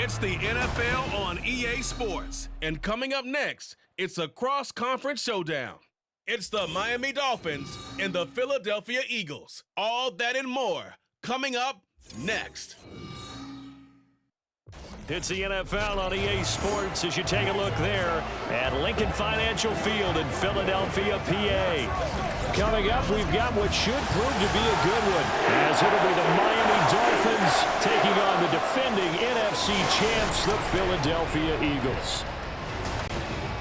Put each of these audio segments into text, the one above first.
It's the NFL on EA Sports. And coming up next, it's a cross-conference showdown. It's the Miami Dolphins and the Philadelphia Eagles. All that and more coming up next. It's the NFL on EA Sports as you take a look there at Lincoln Financial Field in Philadelphia, PA. Coming up, we've got what should prove to be a good one, as it'll be the Miami Dolphins taking on the defending NFC champs, the Philadelphia Eagles.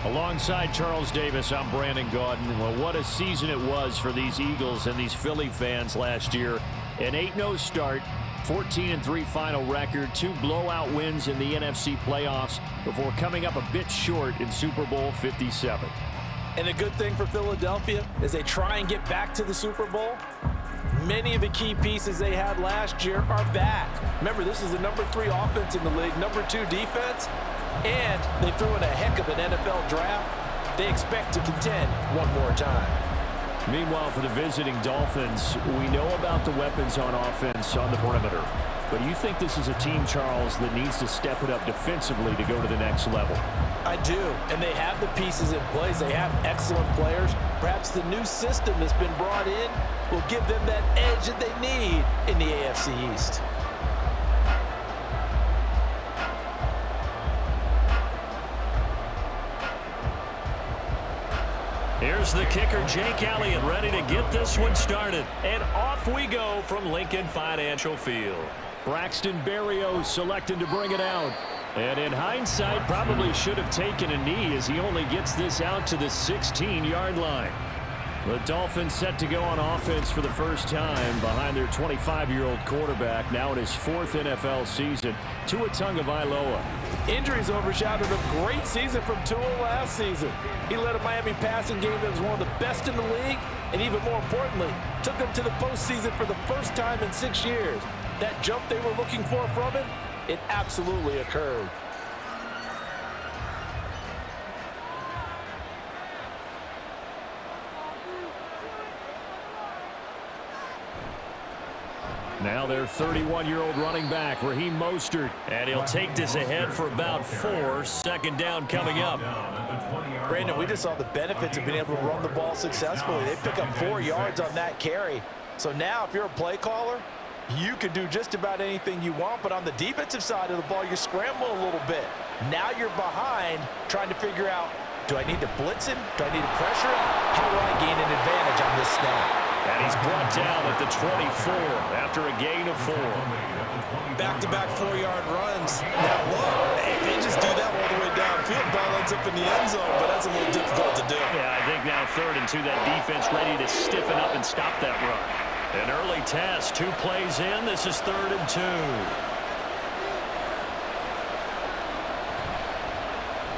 Alongside Charles Davis, I'm Brandon Gaudin. Well, what a season it was for these Eagles and these Philly fans last year. An 8-0 start. 14-3 final record, 2 blowout wins in the NFC playoffs before coming up a bit short in Super Bowl 57. And a good thing for Philadelphia is they try and get back to the Super Bowl. Many of the key pieces they had last year are back. Remember, this is the number 3 offense in the league, number 2 defense, and they threw in a heck of an NFL draft. They expect to contend one more time. Meanwhile, for the visiting Dolphins, we know about the weapons on offense on the perimeter. But do you think this is a team, Charles, that needs to step it up defensively to go to the next level? I do, and they have the pieces in place. They have excellent players. Perhaps the new system that's been brought in will give them that edge that they need in the AFC East. Here's the kicker, Jake Elliott, ready to get this one started. And off we go from Lincoln Financial Field. Braxton Berrios selected to bring it out. And in hindsight, probably should have taken a knee as he only gets this out to the 16-yard line. The Dolphins set to go on offense for the first time behind their 25-year-old quarterback, now in his 4th NFL season, Tua Tagovailoa. Injuries overshadowed a great season from Tua last season. He led a Miami passing game that was one of the best in the league, and even more importantly, took them to the postseason for the first time in 6 years. That jump they were looking for from him, it absolutely occurred. Now their 31-year-old running back, Raheem Mostert. And he'll take this ahead for about 4. Second down coming up. Brandon, we just saw the benefits of being able to run the ball successfully. They pick up 4 yards on that carry. So now if you're a play caller, you can do just about anything you want. But on the defensive side of the ball, you're scrambling a little bit. Now you're behind trying to figure out, do I need to blitz him? Do I need to pressure him? How do I gain an advantage on this snap? And he's brought down at the 24 after a gain of 4. Back-to-back 4-yard runs. Now look, if they just do that all the way downfield, ball ends up in the end zone, but that's a little difficult to do. Yeah, I think now 3rd and 2, that defense ready to stiffen up and stop that run. An early test, 2 plays in. This is 3rd and 2.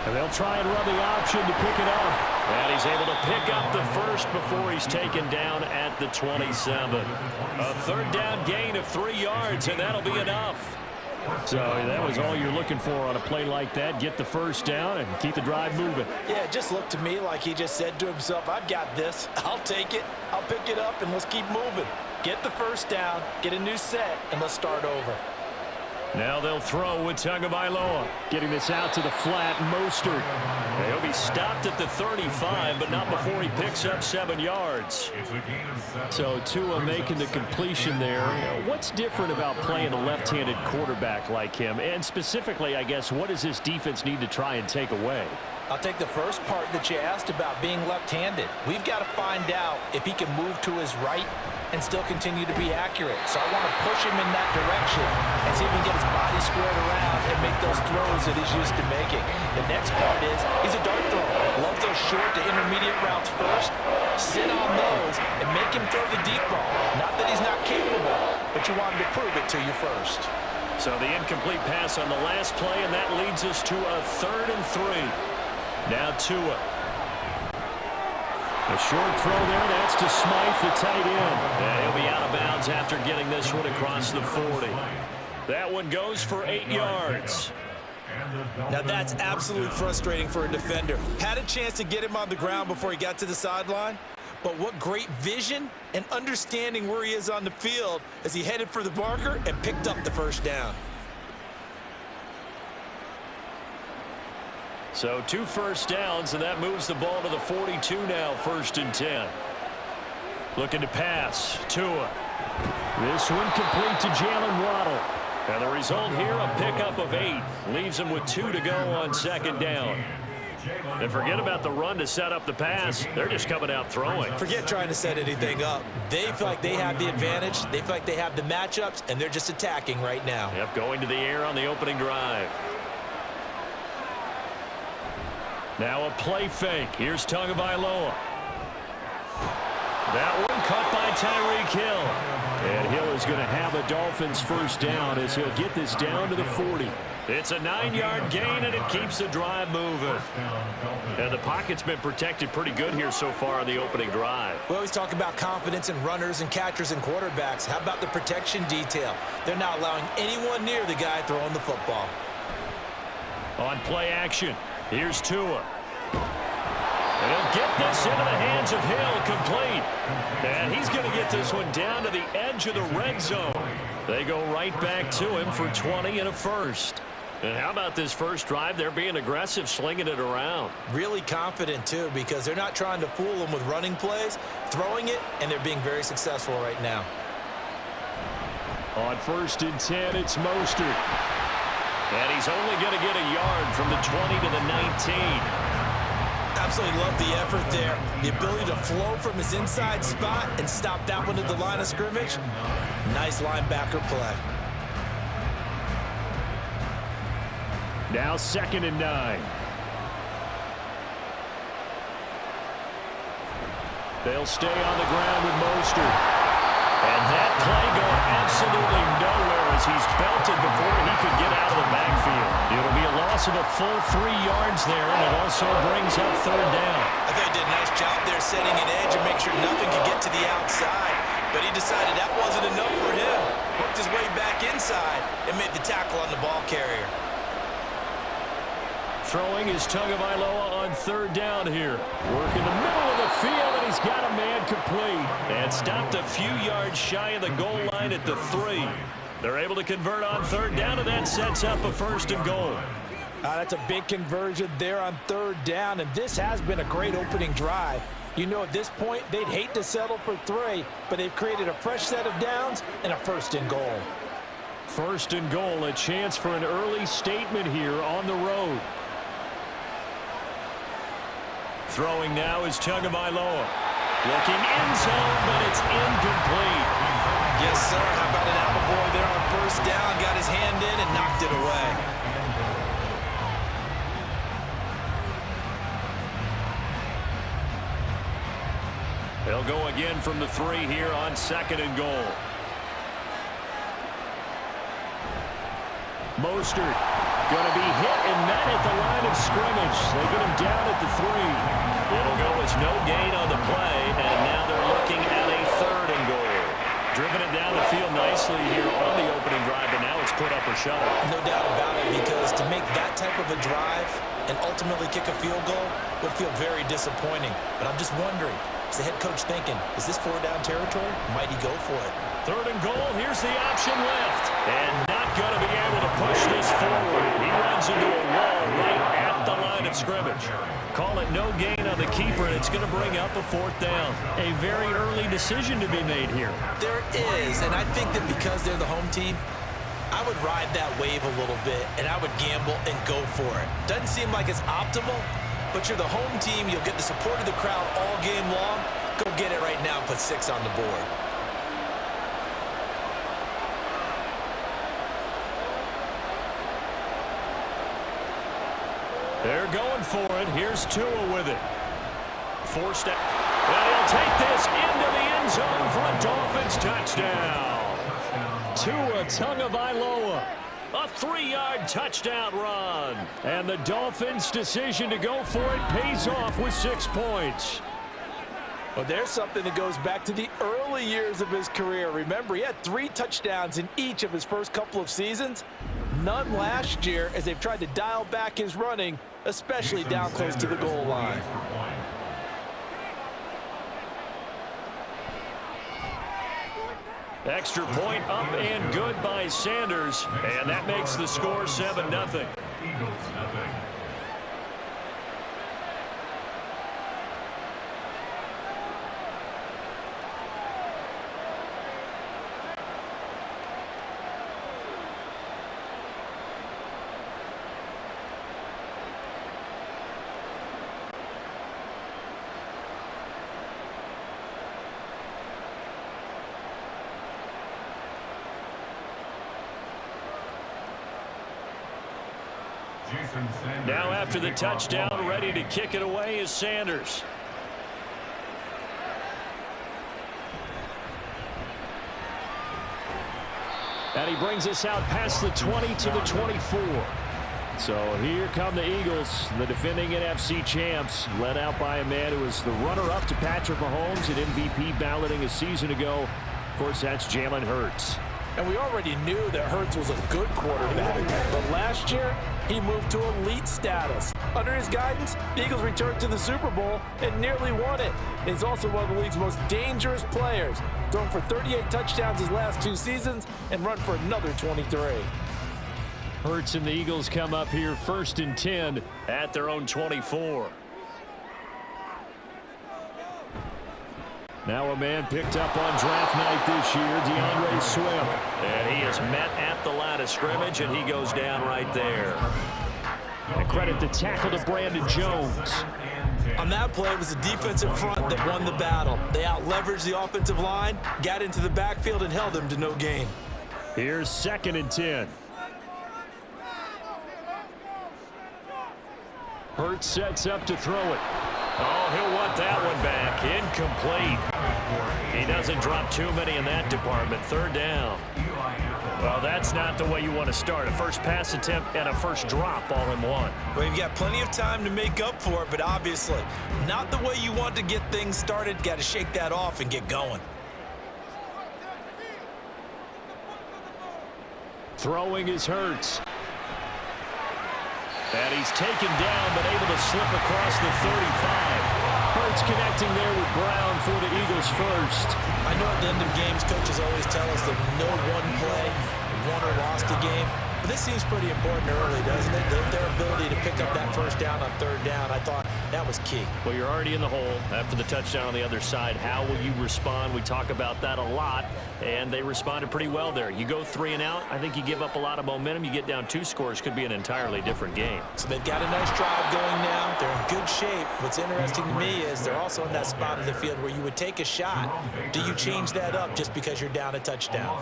And they'll try and run the option to pick it up. And he's able to pick up the first before he's taken down at the 27. A 3rd down gain of 3 yards, and that'll be enough. So that was all you're looking for on a play like that. Get the first down and keep the drive moving. Yeah, it just looked to me like he just said to himself, I've got this. I'll take it. I'll pick it up, and let's keep moving. Get the first down, get a new set, and let's start over. Now they'll throw with Tagovailoa. Getting this out to the flat, Mostert. He'll be stopped at the 35, but not before he picks up 7 yards. So Tua making the completion there. What's different about playing a left-handed quarterback like him? And specifically, I guess, what does this defense need to try and take away? I'll take the first part that you asked about being left-handed. We've got to find out if he can move to his right and still continue to be accurate. So I want to push him in that direction and see if he can get his body squared around and make those throws that he's used to making. The next part is he's a dart thrower. Loves those short to intermediate routes first. Sit on those and make him throw the deep ball. Not that he's not capable, but you want him to prove it to you first. So the incomplete pass on the last play, and that leads us to a 3rd and 3. Now Tua. A short throw there, that's to Smythe, the tight end. And he'll be out of bounds after getting this one across the 40. That one goes for 8 yards. Now that's absolutely frustrating for a defender. Had a chance to get him on the ground before he got to the sideline, but what great vision and understanding where he is on the field as he headed for the marker and picked up the first down. So 2 first downs, and that moves the ball to the 42 now, 1st and 10. Looking to pass. Tua. This one complete to Jalen Waddle. And the result here, a pickup of 8. Leaves him with 2 to go on 2nd down. And forget about the run to set up the pass. They're just coming out throwing. Forget trying to set anything up. They feel like they have the advantage. They feel like they have the matchups, and they're just attacking right now. Yep, going to the air on the opening drive. Now a play fake. Here's Tagovailoa. That one caught by Tyreek Hill. And Hill is going to have a Dolphins first down as he'll get this down to the 40. It's a 9-yard gain, and it keeps the drive moving. And the pocket's been protected pretty good here so far on the opening drive. We always talk about confidence in runners and catchers and quarterbacks. How about the protection detail? They're not allowing anyone near the guy throwing the football. On play action, here's Tua. And he'll get this into the hands of Hill, complete. And he's going to get this one down to the edge of the red zone. They go right back to him for 20 and a first. And how about this first drive? They're being aggressive, slinging it around. Really confident, too, because they're not trying to fool them with running plays, throwing it, and they're being very successful right now. On 1st and 10, it's Mostert. And he's only going to get a yard from the 20 to the 19. Absolutely love the effort there. The ability to flow from his inside spot and stop that one at the line of scrimmage. Nice linebacker play. Now 2nd and 9. They'll stay on the ground with Mostert. And that play going absolutely nowhere as he's belted before he could get out of the backfield. It'll be a loss of a full 3 yards there, and it also brings up 3rd down. I thought he did a nice job there setting an edge and make sure nothing could get to the outside. But he decided that wasn't enough for him. Worked his way back inside and made the tackle on the ball carrier. Throwing is Tagovailoa on 3rd down here. Work in the middle of the field, and he's got a man complete. And stopped a few yards shy of the goal line at the 3. They're able to convert on 3rd down, and that sets up a 1st and goal. That's a big conversion there on 3rd down, and this has been a great opening drive. You know, at this point, they'd hate to settle for 3, but they've created a fresh set of downs and a 1st and goal. 1st and goal, a chance for an early statement here on the road. Throwing now is Tagovailoa. Looking end zone, but it's incomplete. Yes, sir. How about an attaboy there on 1st down? Got his hand in and knocked it away. They'll go again from the 3 here on 2nd and goal. Mostert going to be hit and met at the line of scrimmage. They get him down at the 3. It'll go as no gain on the play, and now they're looking at a 3rd and goal. Driven it down the field nicely here on the opening drive, but now it's put up or shut up. No doubt about it, because to make that type of a drive and ultimately kick a field goal would feel very disappointing. But I'm just wondering, is the head coach thinking, is this 4-down territory? Might he go for it? 3rd and goal. Here's the option left. And not going to be able to push this forward. He runs into a wall right at the line of scrimmage. Call it no gain on the keeper, and it's going to bring up a 4th down. A very early decision to be made here. There is, and I think that because they're the home team, I would ride that wave a little bit, and I would gamble and go for it. Doesn't seem like it's optimal, but you're the home team. You'll get the support of the crowd all game long. Go get it right now and put 6 on the board. They're going for it. Here's Tua with it. Forced out. And he'll take this into the end zone for a Dolphins touchdown. Tua Tagovailoa. A 3-yard touchdown run. And the Dolphins' decision to go for it pays off with 6 points. Well, there's something that goes back to the early years of his career. Remember, he had 3 touchdowns in each of his first couple of seasons. None last year as they've tried to dial back his running, especially down close to the goal line. Extra point up and good by Sanders. And that makes the score 7-0. Now after the touchdown, ready to kick it away is Sanders. And he brings us out past the 20 to the 24. So here come the Eagles, the defending NFC champs, led out by a man who was the runner-up to Patrick Mahomes at MVP balloting a season ago. Of course, that's Jalen Hurts. And we already knew that Hurts was a good quarterback, but last year, he moved to elite status. Under his guidance, the Eagles returned to the Super Bowl and nearly won it. He's also one of the league's most dangerous players, thrown for 38 touchdowns his last 2 seasons and run for another 23. Hurts and the Eagles come up here 1st and 10 at their own 24. Now a man picked up on draft night this year, DeAndre Swift. And he is met at the line of scrimmage, and he goes down right there. And credit the tackle to Brandon Jones. On that play, it was the defensive front that won the battle. They out-leveraged the offensive line, got into the backfield, and held them to no gain. Here's 2nd and 10. Hurts sets up to throw it. Oh, he'll want that one back. Incomplete. He doesn't drop too many in that department. 3rd down. Well, that's not the way you want to start. A first pass attempt and a first drop all in one. Well, you've got plenty of time to make up for it, but obviously not the way you want to get things started. Got to shake that off and get going. Throwing is Hurts. And he's taken down, but able to slip across the 35. Hurts connecting there with Brown for the Eagles first. I know at the end of games, coaches always tell us that no one play won or lost a game. But this seems pretty important early, doesn't it? Their ability to pick up that first down on 3rd down, I thought that was key. Well, you're already in the hole after the touchdown on the other side. How will you respond? We talk about that a lot, and they responded pretty well there. You go 3 and out, I think you give up a lot of momentum. You get down 2 scores, could be an entirely different game. So they've got a nice drive going now. They're in good shape. What's interesting to me is they're also in that spot of the field where you would take a shot. Do you change that up just because you're down a touchdown?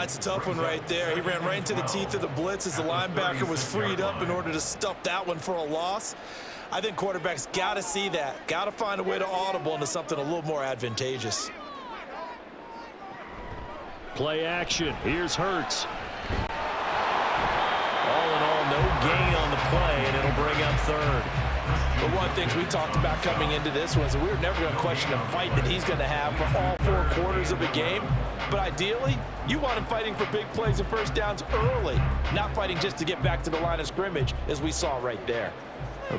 It's a tough one right there. He ran right into the teeth of the blitz as the linebacker was freed up in order to stuff that one for a loss. I think quarterbacks got to see that. Got to find a way to audible into something a little more advantageous. Play action. Here's Hurts. All in all, no gain on the play, and it'll bring up 3rd. But one of the things we talked about coming into this was that we were never going to question the fight that he's going to have for all 4 quarters of the game. But ideally, you want him fighting for big plays and first downs early, not fighting just to get back to the line of scrimmage, as we saw right there.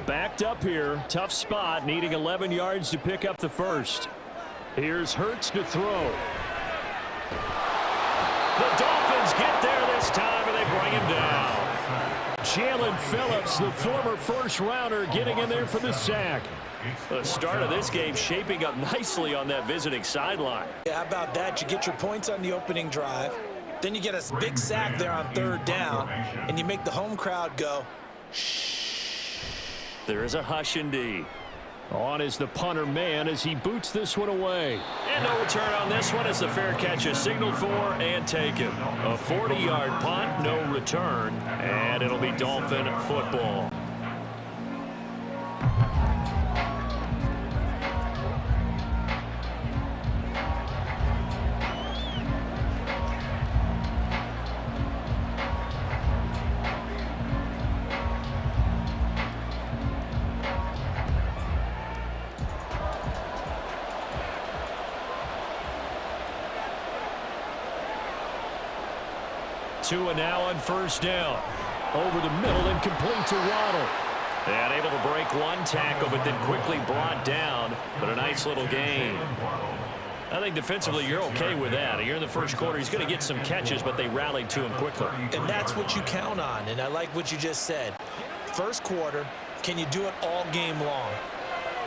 Backed up here, tough spot, needing 11 yards to pick up the first. Here's Hurts to throw. The Dolphins get there this time, and they bring him down. Jalen Phillips, the former first-rounder, getting in there for the sack. The start of this game shaping up nicely on that visiting sideline. Yeah, how about that? You get your points on the opening drive, then you get a big sack there on 3rd down, and you make the home crowd go, shh. There is a hush indeed. On is the punter man as he boots this one away. And no return on this one as the fair catch is signaled for and taken. A 40-yard punt, no return, and it'll be Dolphin football. Tua now on 1st down. Over the middle and complete to Waddle. And able to break 1 tackle, but then quickly brought down. But a nice little gain. I think defensively you're okay with that. You're in the first quarter. He's going to get some catches, but they rallied to him quickly. And that's what you count on. And I like what you just said. First quarter, can you do it all game long?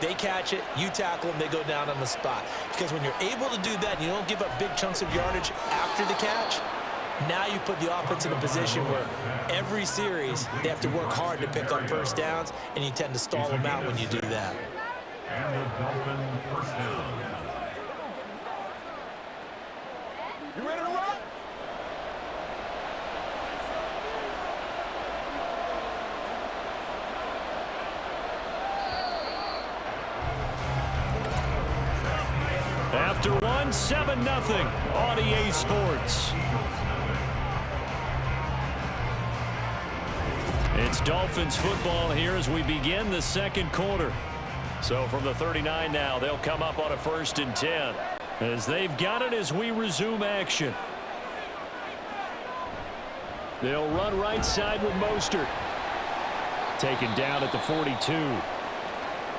They catch it, you tackle them, they go down on the spot. Because when you're able to do that and you don't give up big chunks of yardage after the catch, now you put the offense in a position where every series they have to work hard to pick up first downs, and you tend to stall them out when you do that. And the Dolphin first down. You ready to rock? After one, 7-0 on EA Sports. It's Dolphins football here as we begin the second quarter. So from the 39 now, they'll come up on a 1st and 10 as they've got it as we resume action. They'll run right side with Mostert. Taken down at the 42.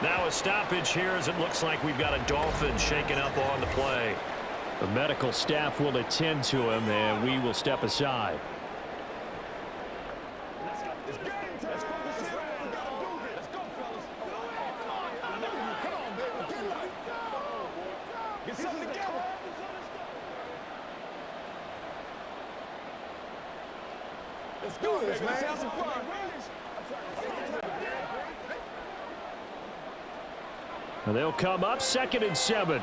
Now a stoppage here as it looks like we've got a Dolphin shaken up on the play. The medical staff will attend to him, and we will step aside. Let's do this, man. And they'll come up 2nd and 7.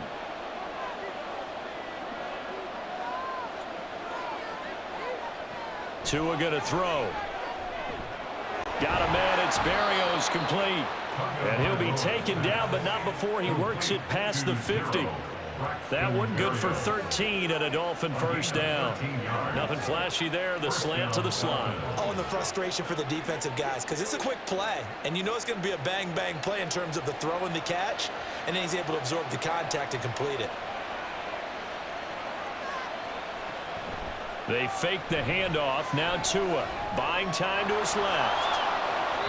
Tua going to throw. Got a man. It's Berrios complete. And he'll be taken down, but not before he works it past the 50. That one good for 13 and a Dolphin 1st down. Nothing flashy there. The slant to the slot. Oh, and the frustration for the defensive guys because it's a quick play. And you know it's going to be a bang-bang play in terms of the throw and the catch. And then he's able to absorb the contact and complete it. They fake the handoff. Now Tua buying time to his left.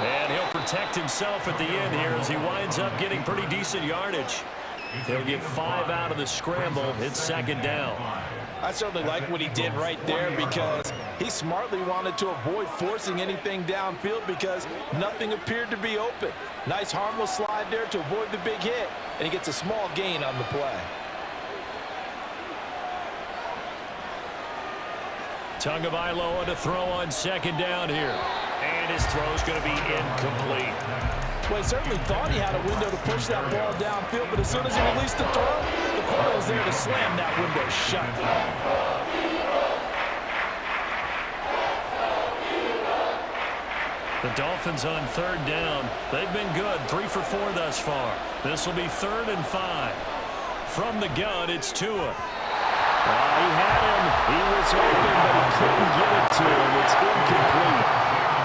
And he'll protect himself at the end here as he winds up getting pretty decent yardage. He'll get 5 out of the scramble. It's 2nd down. I certainly like what he did right there because he smartly wanted to avoid forcing anything downfield because nothing appeared to be open. Nice harmless slide there to avoid the big hit, and he gets a small gain on the play. Tagovailoa to throw on 2nd down here. And his throw's going to be incomplete. Well, he certainly thought he had a window to push that ball downfield, but as soon as he released the throw, the corner was there to slam that window shut. The Dolphins on 3rd down. They've been good, 3 for 4 thus far. This will be 3rd and 5. From the gun, it's Tua. He had him. He was open, but he couldn't get it to him. It's incomplete.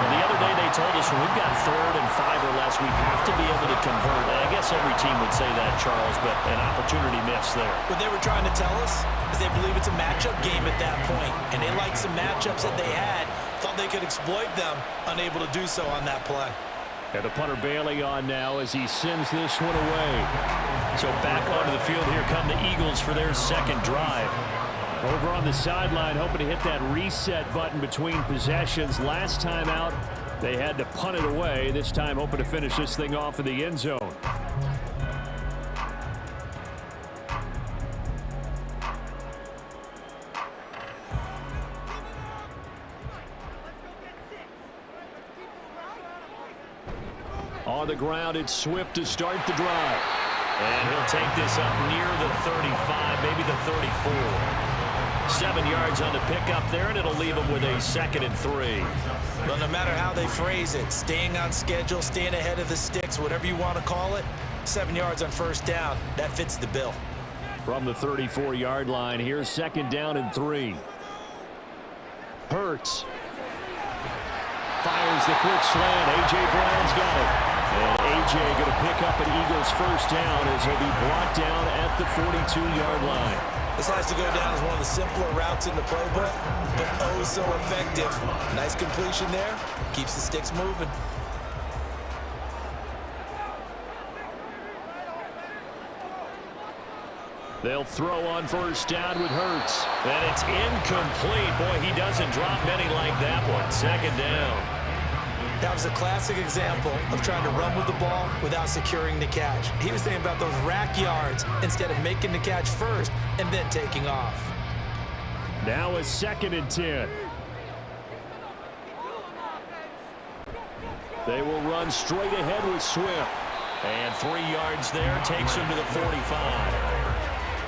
The other day they told us when we've got 3rd and 5 or less, we have to be able to convert. And I guess every team would say that, Charles, but an opportunity missed there. What they were trying to tell us is they believe it's a matchup game at that point, and they liked some matchups that they had, thought they could exploit them, unable to do so on that play. And the punter Bailey on now as he sends this one away. So back onto the field here come the Eagles for their 2nd drive. Over on the sideline, hoping to hit that reset button between possessions. Last time out, they had to punt it away. This time, hoping to finish this thing off in the end zone. On the ground, it's Swift to start the drive. And he'll take this up near the 35, maybe the 34. 7 yards on the pickup there, and it'll leave them with a 2nd and 3. Well, no matter how they phrase it, staying on schedule, staying ahead of the sticks, whatever you want to call it, 7 yards on 1st down, that fits the bill. From the 34-yard line, here's 2nd down and 3. Hurts. Fires the quick slant. A.J. Brown's got it. And A.J. going to pick up an Eagles 1st down as he'll be brought down at the 42-yard line. This has to go down as one of the simpler routes in the playbook, but oh so effective. Nice completion there. Keeps the sticks moving. They'll throw on 1st down with Hurts. And it's incomplete. Boy, he doesn't drop many like that one. 2nd down. That was a classic example of trying to run with the ball without securing the catch. He was thinking about those rack yards instead of making the catch first and then taking off. Now a 2nd and 10. They will run straight ahead with Swift. And 3 yards there takes him to the 45.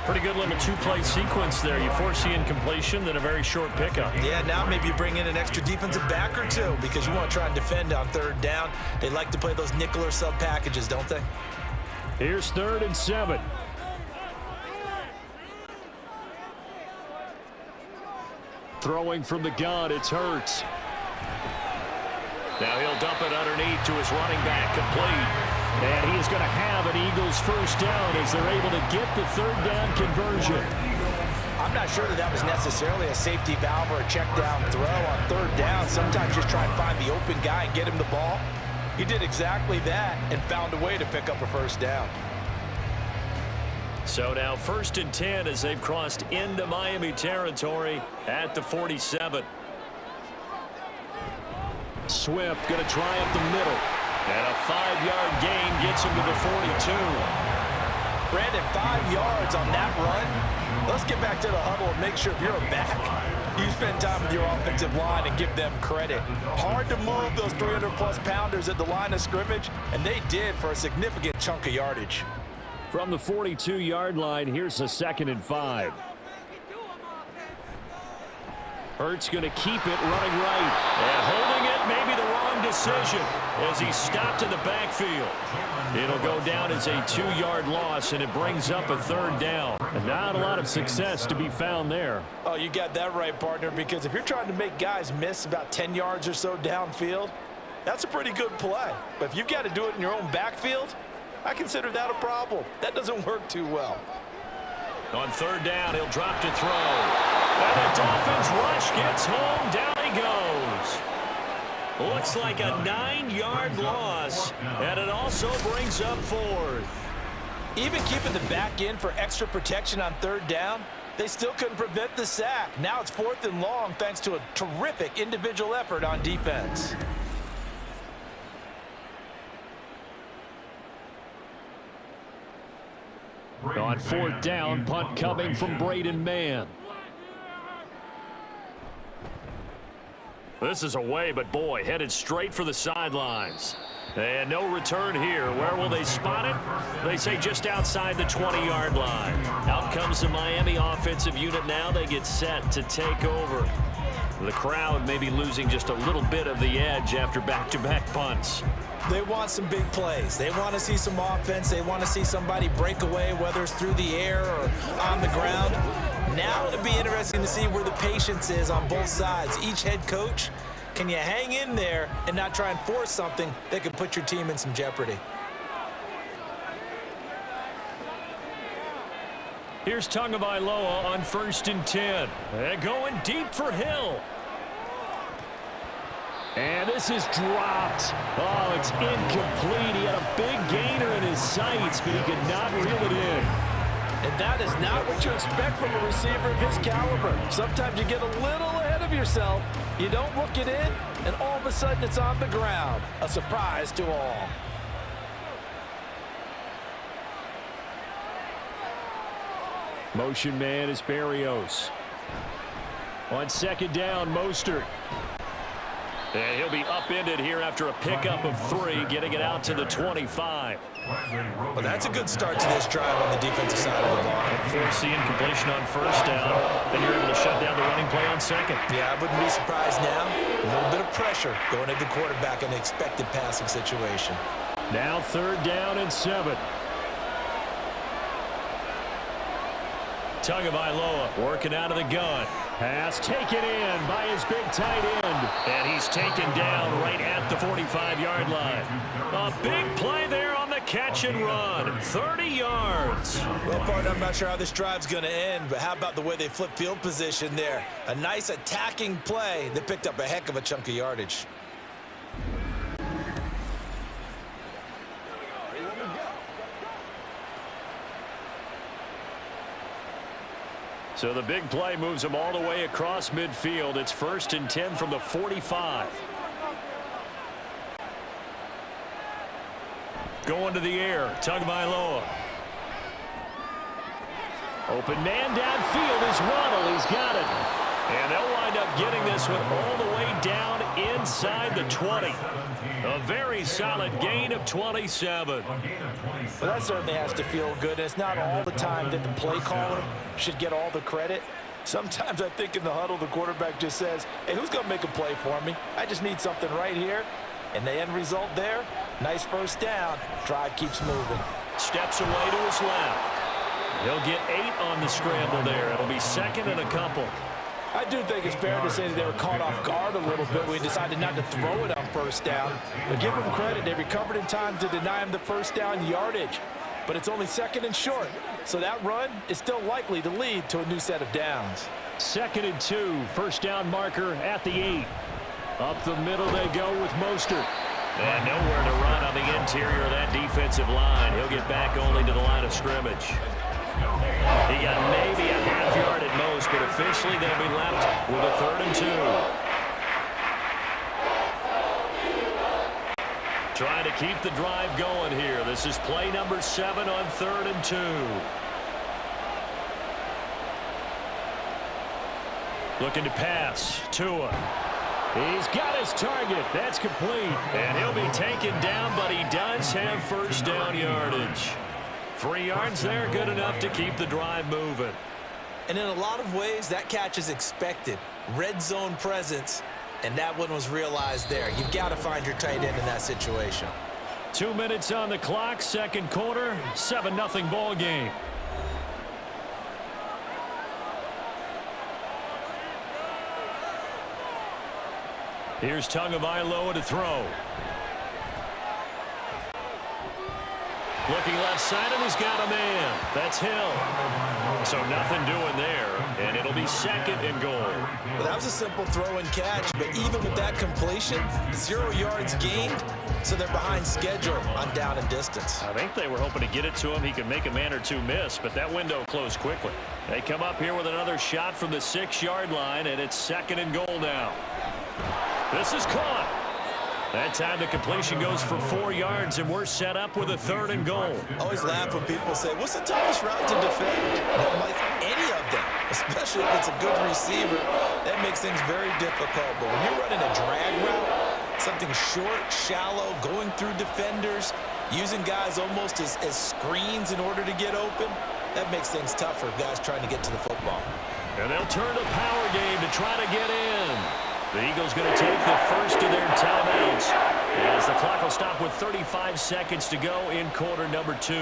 Pretty good limit 2-play sequence there. You force the incompletion, then a very short pickup. Yeah, now maybe you bring in an extra defensive back or two because you want to try and defend on 3rd down. They like to play those nickel or sub packages, don't they? Here's 3rd and 7. Throwing from the gun, it's Hurts. Now he'll dump it underneath to his running back, complete. And he is going to have an Eagles first down as they're able to get the third down conversion. I'm not sure that was necessarily a safety valve or a check down throw on third down. Sometimes just try and find the open guy and get him the ball. He did exactly that and found a way to pick up a first down. So now 1st and 10 as they've crossed into Miami territory at the 47. Swift going to try up the middle. And a 5-yard gain gets him to the 42. Brandon, 5 yards on that run. Let's get back to the huddle and make sure if you're a back, you spend time with your offensive line and give them credit. Hard to move those 300-plus pounders at the line of scrimmage, and they did for a significant chunk of yardage. From the 42-yard line, here's a 2nd and 5. Hurts going to keep it running right. And holding it, maybe the wrong decision as he stopped in the backfield. It'll go down as a 2-yard loss, and it brings up a third down. And not a lot of success to be found there. Oh, you got that right, partner, because if you're trying to make guys miss about 10 yards or so downfield, that's a pretty good play. But if you've got to do it in your own backfield, I consider that a problem. That doesn't work too well. On third down, he'll drop to throw. And the Dolphins rush gets home. Down he goes. Looks like a 9-yard loss. And it also brings up 4th. Even keeping the back in for extra protection on third down, they still couldn't prevent the sack. Now it's 4th and long thanks to a terrific individual effort on defense. On 4th down, punt coming from Braden Mann. This is away, but boy, headed straight for the sidelines. And no return here. Where will they spot it? They say just outside the 20-yard line. Out comes the Miami offensive unit now. They get set to take over. The crowd may be losing just a little bit of the edge after back-to-back punts. They want some big plays. They want to see some offense. They want to see somebody break away, whether it's through the air or on the ground. Now it'll be interesting to see where the patience is on both sides. Each head coach, can you hang in there and not try and force something that could put your team in some jeopardy? Here's Tagovailoa on 1st and 10. And going deep for Hill. And this is dropped. Oh, it's incomplete. He had a big gainer in his sights, but he could not reel it in. And that is not what you expect from a receiver of his caliber. Sometimes you get a little ahead of yourself. You don't look it in, and all of a sudden it's on the ground. A surprise to all. Motion man is Berrios. On 2nd down, Mostert. And he'll be upended here after a pickup of 3, getting it out to the 25. Well, that's a good start to this drive on the defensive side of the ball. Forcing completion on 1st down. Then you're able to shut down the running play on 2nd. Yeah, I wouldn't be surprised now. A little bit of pressure going at the quarterback in an expected passing situation. Now 3rd down and 7. Tagovailoa working out of the gun. Pass taken in by his big tight end. And he's taken down right at the 45-yard line. A big play there on the catch and run. 30 yards. Well, partner, I'm not sure how this drive's going to end, but how about the way they flip field position there? A nice attacking play that picked up a heck of a chunk of yardage. So the big play moves him all the way across midfield. It's 1st and 10 from the 45. Going to the air, Tagovailoa. Open man downfield is Waddle. He's got it. And they'll wind up getting this one all the way down inside the 20. A very solid gain of 27. Well, that certainly has to feel good. It's not all the time that the play caller should get all the credit. Sometimes I think in the huddle, the quarterback just says, hey, who's going to make a play for me? I just need something right here. And the end result there, nice first down. Drive keeps moving. Steps away to his left. He'll get 8 on the scramble there. It'll be 2nd and a couple. I do think it's fair to say that they were caught off guard a little bit when we decided not to throw it on first down. But give them credit. They recovered in time to deny him the first down yardage. But it's only second and short. So that run is still likely to lead to a new set of downs. 2nd and 2. First down marker at the 8. Up the middle they go with Mostert. And nowhere to run on the interior of that defensive line. He'll get back only to the line of scrimmage. He got maybe a half yard at most, but officially they'll be left with a 3rd and 2. Trying to keep the drive going here. This is play number 7 on 3rd and 2. Looking to pass. Tua. He's got his target. That's complete. And he'll be taken down, but he does have first down yardage. 3 yards there, good enough to keep the drive moving. And in a lot of ways, that catch is expected. Red zone presence, and that one was realized there. You've got to find your tight end in that situation. 2 minutes on the clock, second quarter, 7-0 ball game. Here's Tagovailoa to throw. Looking left side, and he's got a man. That's Hill. So nothing doing there, and it'll be 2nd and goal. Well, that was a simple throw and catch, but even with that completion, 0 yards gained, so they're behind schedule on down and distance. I think they were hoping to get it to him. He could make a man or two miss, but that window closed quickly. They come up here with another shot from the 6-yard line, and it's 2nd and goal now. This is caught. That time the completion goes for 4 yards, and we're set up with a 3rd and goal. I always laugh when people say, what's the toughest route to defend? I'm like, any of them, especially if it's a good receiver. That makes things very difficult. But when you're running a drag route, something short, shallow, going through defenders, using guys almost as screens in order to get open, that makes things tough for guys trying to get to the football. And they'll turn the power game to try to get in. The Eagles going to take the first of their timeouts as the clock will stop with 35 seconds to go in quarter number 2.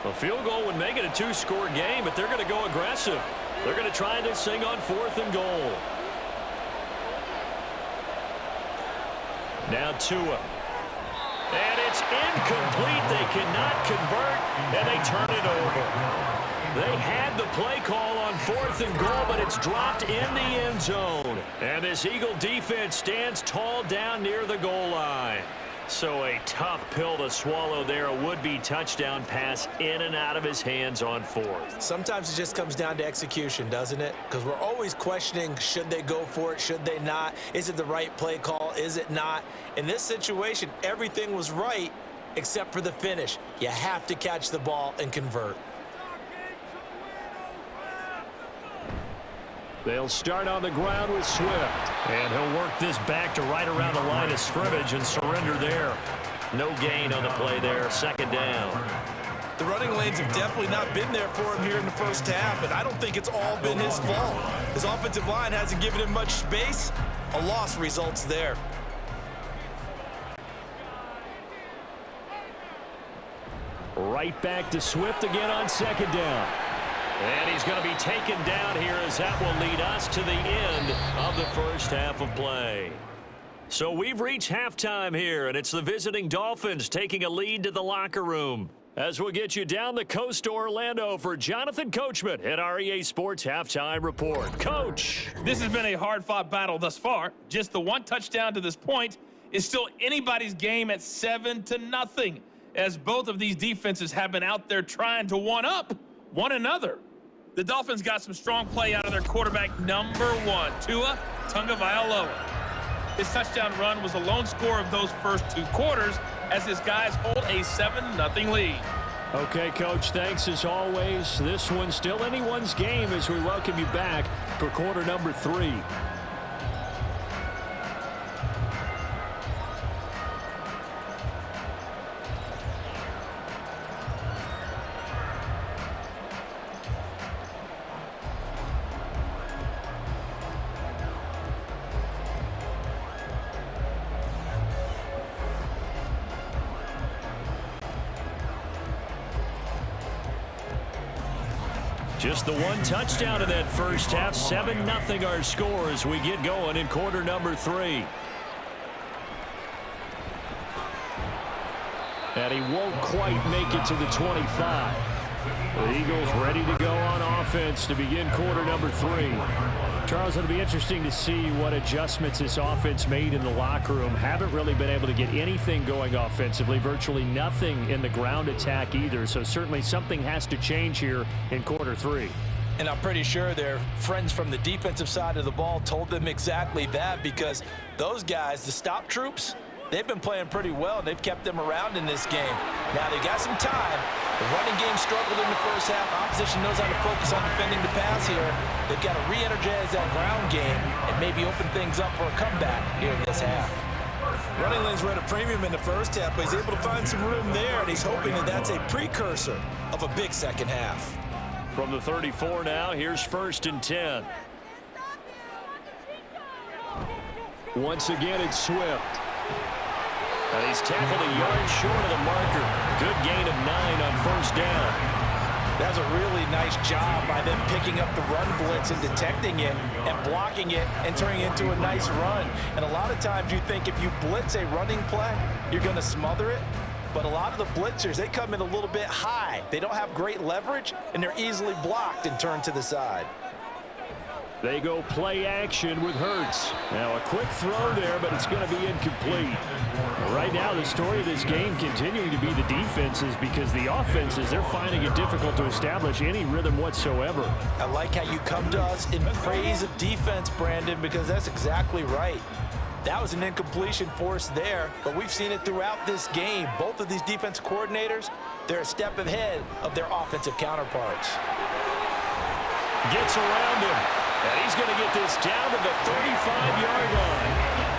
A field goal would make it a 2-score game, but they're going to go aggressive. They're going to try this thing on 4th and goal. Now Tua. And it's incomplete. They cannot convert, and they turn it over. They had the play call on 4th and goal, but it's dropped in the end zone. And this Eagle defense stands tall down near the goal line. So a tough pill to swallow there. A would-be touchdown pass in and out of his hands on 4th. Sometimes it just comes down to execution, doesn't it? Because we're always questioning, should they go for it, should they not? Is it the right play call, is it not? In this situation, everything was right except for the finish. You have to catch the ball and convert. They'll start on the ground with Swift. And he'll work this back to right around the line of scrimmage and surrender there. No gain on the play there. 2nd down. The running lanes have definitely not been there for him here in the first half, and I don't think it's all been his fault. His offensive line hasn't given him much space. A loss results there. Right back to Swift again on 2nd down. And he's going to be taken down here as that will lead us to the end of the first half of play. So we've reached halftime here, and it's the visiting Dolphins taking a lead to the locker room. As we'll get you down the coast to Orlando for Jonathan Coachman at our EA Sports Halftime Report. Coach. This has been a hard-fought battle thus far. Just the one touchdown to this point is still anybody's game at 7-0, as both of these defenses have been out there trying to one-up one another. The Dolphins got some strong play out of their quarterback, number 1, Tua Tagovailoa. His touchdown run was the lone score of those first 2 quarters as his guys hold a 7-0 lead. Okay, Coach, thanks as always. This one's still anyone's game as we welcome you back for quarter number 3. Just the one touchdown in that first half. 7-0 our score as we get going in quarter number 3. And he won't quite make it to the 25. The Eagles ready to go on offense to begin quarter number 3. Charles, it'll be interesting to see what adjustments this offense made in the locker room. Haven't really been able to get anything going offensively, virtually nothing in the ground attack either. So certainly something has to change here in quarter 3. And I'm pretty sure their friends from the defensive side of the ball told them exactly that, because those guys, the stop troops, they've been playing pretty well, and they've kept them around in this game. Now, they got some time. The running game struggled in the first half. Opposition knows how to focus on defending the pass here. They've got to re-energize that ground game and maybe open things up for a comeback here in this half. Running lanes were at a premium in the first half, but he's able to find some room there, and he's hoping that that's a precursor of a big second half. From the 34 now, here's 1st and 10. Once again, it's Swift. And he's tackled a yard short of the marker. Good gain of 9 on 1st down. That's a really nice job by them picking up the run blitz and detecting it and blocking it and turning it into a nice run. And a lot of times you think if you blitz a running play, you're going to smother it. But a lot of the blitzers, they come in a little bit high. They don't have great leverage, and they're easily blocked and turned to the side. They go play action with Hurts. Now a quick throw there, but it's going to be incomplete. Right now, the story of this game continuing to be the defenses, because the offenses, they're finding it difficult to establish any rhythm whatsoever. I like how you come to us in praise of defense, Brandon, because that's exactly right. That was an incompletion forced there, but we've seen it throughout this game. Both of these defense coordinators, they're a step ahead of their offensive counterparts. Gets around him, and he's going to get this down to the 35-yard line.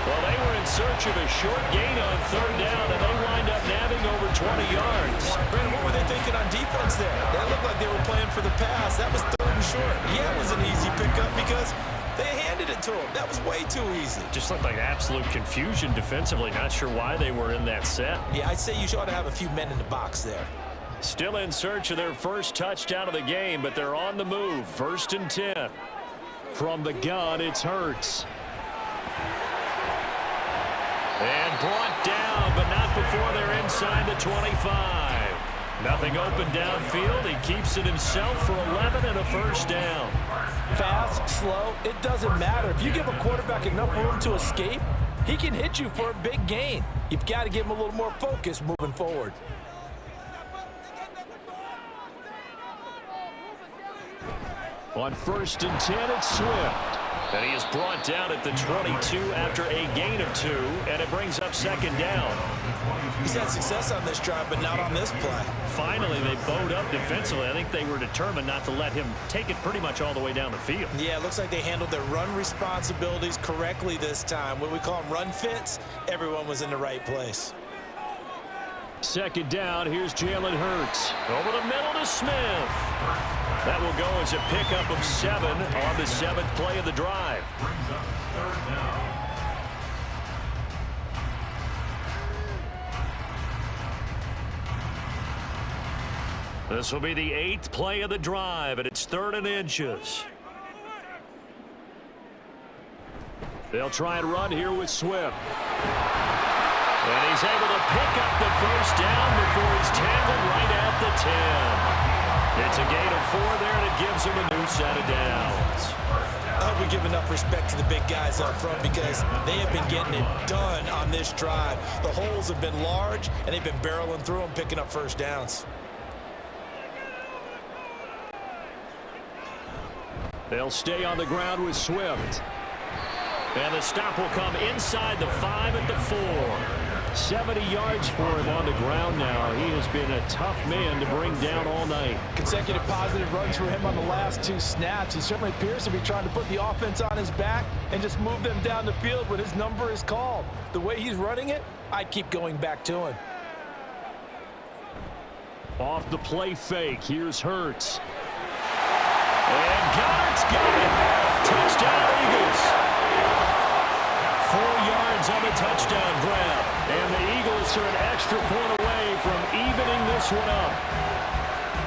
Well, they were in search of a short gain on 3rd down, and they wind up nabbing over 20 yards. Brandon, what were they thinking on defense there? That looked like they were playing for the pass. That was 3rd and short. Yeah, it was an easy pickup because they handed it to him. That was way too easy. Just looked like absolute confusion defensively. Not sure why they were in that set. Yeah, I'd say you ought to have a few men in the box there. Still in search of their first touchdown of the game, but they're on the move. 1st and 10. From the gun, it's Hurts. And brought down, but not before they're inside the 25. Nothing open downfield. He keeps it himself for 11 and a 1st down. Fast, slow, it doesn't matter. If you give a quarterback enough room to escape, he can hit you for a big gain. You've got to give him a little more focus moving forward. On 1st and 10, it's Swift. And he is brought down at the 22 after a gain of 2, and it brings up 2nd down. He's had success on this drive, but not on this play. Finally, they bowed up defensively. I think they were determined not to let him take it pretty much all the way down the field. Yeah, it looks like they handled their run responsibilities correctly this time. What we call them run fits, everyone was in the right place. 2nd down, here's Jalen Hurts. Over the middle to Smith. That will go as a pickup of 7 on the 7th play of the drive. This will be the 8th play of the drive, and it's 3rd and inches. They'll try and run here with Swift. And he's able to pick up the 1st down before he's tackled right at the 10. It's a gain of 4 there, and it gives him a new set of downs. I hope we give enough respect to the big guys up front, because they have been getting it done on this drive. The holes have been large, and they've been barreling through them, picking up 1st downs. They'll stay on the ground with Swift. And the stop will come inside the 5 at the 4. 70 yards for him on the ground now. He has been a tough man to bring down all night. Consecutive positive runs for him on the last 2 snaps. He certainly appears to be trying to put the offense on his back and just move them down the field when his number is called. The way he's running it, I'd keep going back to him. Off the play fake, here's Hurts. And Goddard's got it. Touchdown, Eagles. 4 yards on the touchdown grab. And the Eagles are an extra point away from evening this one up.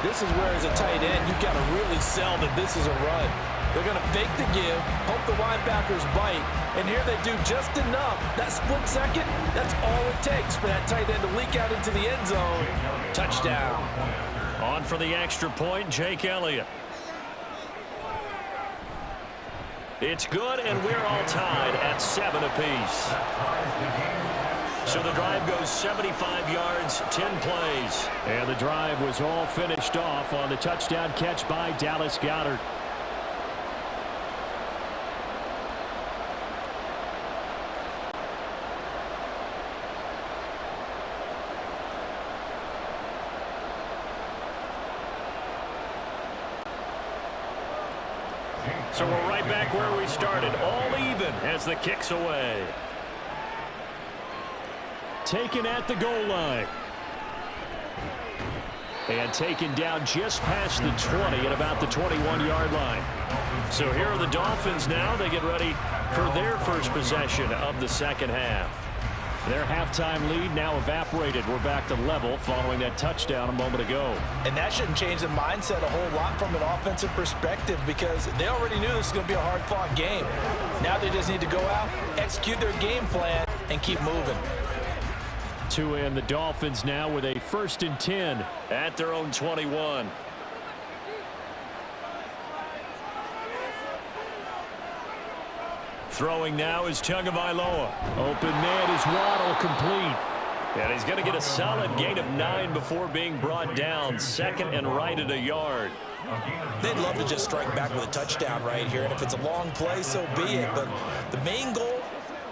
this is where as a tight end, you've got to really sell that this is a run. They're going to fake the give, hope the linebackers bite, and here they do just enough. That split second, that's all it takes for that tight end to leak out into the end zone. Touchdown. On for the extra point, Jake Elliott. It's good, and we're all tied at 7 apiece. So the drive goes 75 yards, 10 plays. And the drive was all finished off on the touchdown catch by Dallas Goedert. So we're right back where we started, all even as the kick's away. Taken at the goal line. And taken down just past the 20 at about the 21-yard line. So here are the Dolphins now. They get ready for their first possession of the second half. Their halftime lead now evaporated. We're back to level following that touchdown a moment ago. And that shouldn't change the mindset a whole lot from an offensive perspective because they already knew this was going to be a hard-fought game. Now they just need to go out, execute their game plan, and keep moving. Tua and the Dolphins now with a 1st and 10 at their own 21. Throwing now is Tagovailoa. Open man is Waddle, complete. And he's going to get a solid gain of 9 before being brought down. 2nd and right at a yard. They'd love to just strike back with a touchdown right here, and if it's a long play, so be it. But the main goal,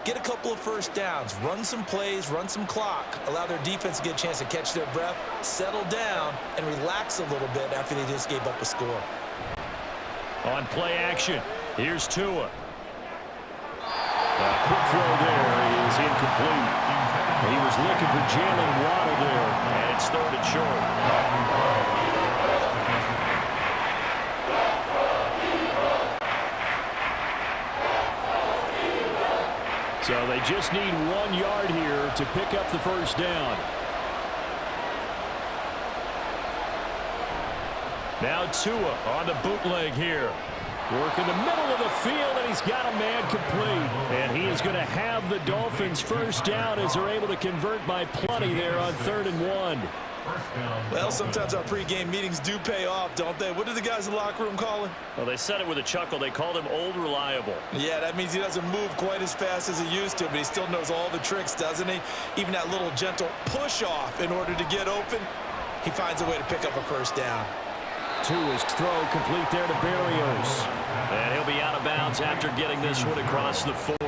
get a couple of first downs, run some plays, run some clock, allow their defense to get a chance to catch their breath, settle down, and relax a little bit after they just gave up a score. On play action, here's Tua. Quick throw there is incomplete. He was looking for Jalen Waddle there, and it's 3rd and short. So they just need 1 yard here to pick up the first down. Now Tua on the bootleg here. Work in the middle of the field, and he's got a man complete. And he is going to have the Dolphins first down as they're able to convert by plenty there on 3rd and 1. Well, sometimes our pregame meetings do pay off, don't they? What did the guys in the locker room call him? Well, they said it with a chuckle. They called him Old Reliable. Yeah, that means he doesn't move quite as fast as he used to, but he still knows all the tricks, doesn't he? Even that little gentle push-off in order to get open, he finds a way to pick up a first down. Tua's throw complete there to Berrios. And he'll be out of bounds after getting this one across the 40.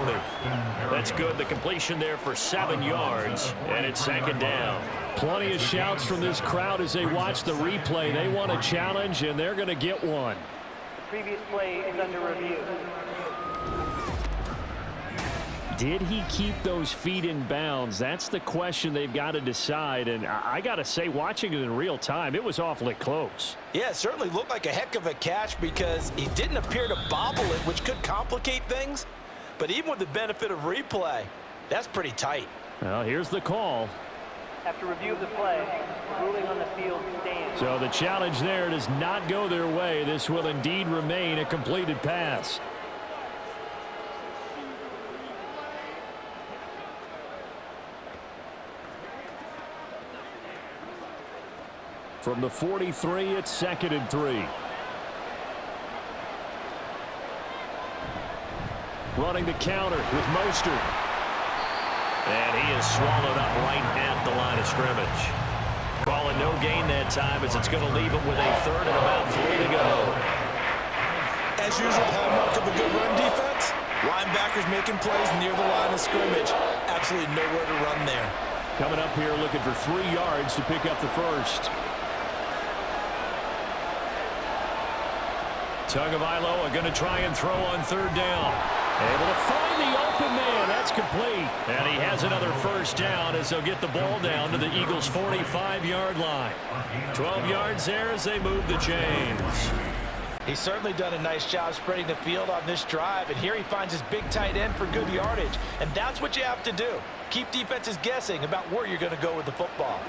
That's good. The completion there for 7 yards, and it's 2nd down. Plenty of shouts from this crowd as they watch the replay. They want a challenge, and they're going to get one. The previous play is under review. Did he keep those feet in bounds? That's the question they've got to decide. And I got to say, watching it in real time, it was awfully close. Yeah, it certainly looked like a heck of a catch because he didn't appear to bobble it, which could complicate things. But even with the benefit of replay, that's pretty tight. Well, here's the call. After review of the play, ruling on the field stands. So the challenge there does not go their way. This will indeed remain a completed pass. From the 43, it's 2nd and 3. Running the counter with Mostert. And he is swallowed up right at the line of scrimmage. Calling no gain that time as it's going to leave him with a 3rd and about 3 to go. As usual, the hallmark of a good run defense, linebackers making plays near the line of scrimmage. Absolutely nowhere to run there. Coming up here looking for 3 yards to pick up the first. Tagovailoa going to try and throw on 3rd down. Able to find the open man. That's complete. And he has another first down as they'll get the ball down to the Eagles' 45-yard line. 12 yards there as they move the chains. He's certainly done a nice job spreading the field on this drive, and here he finds his big tight end for good yardage. And that's what you have to do. Keep defenses guessing about where you're going to go with the football.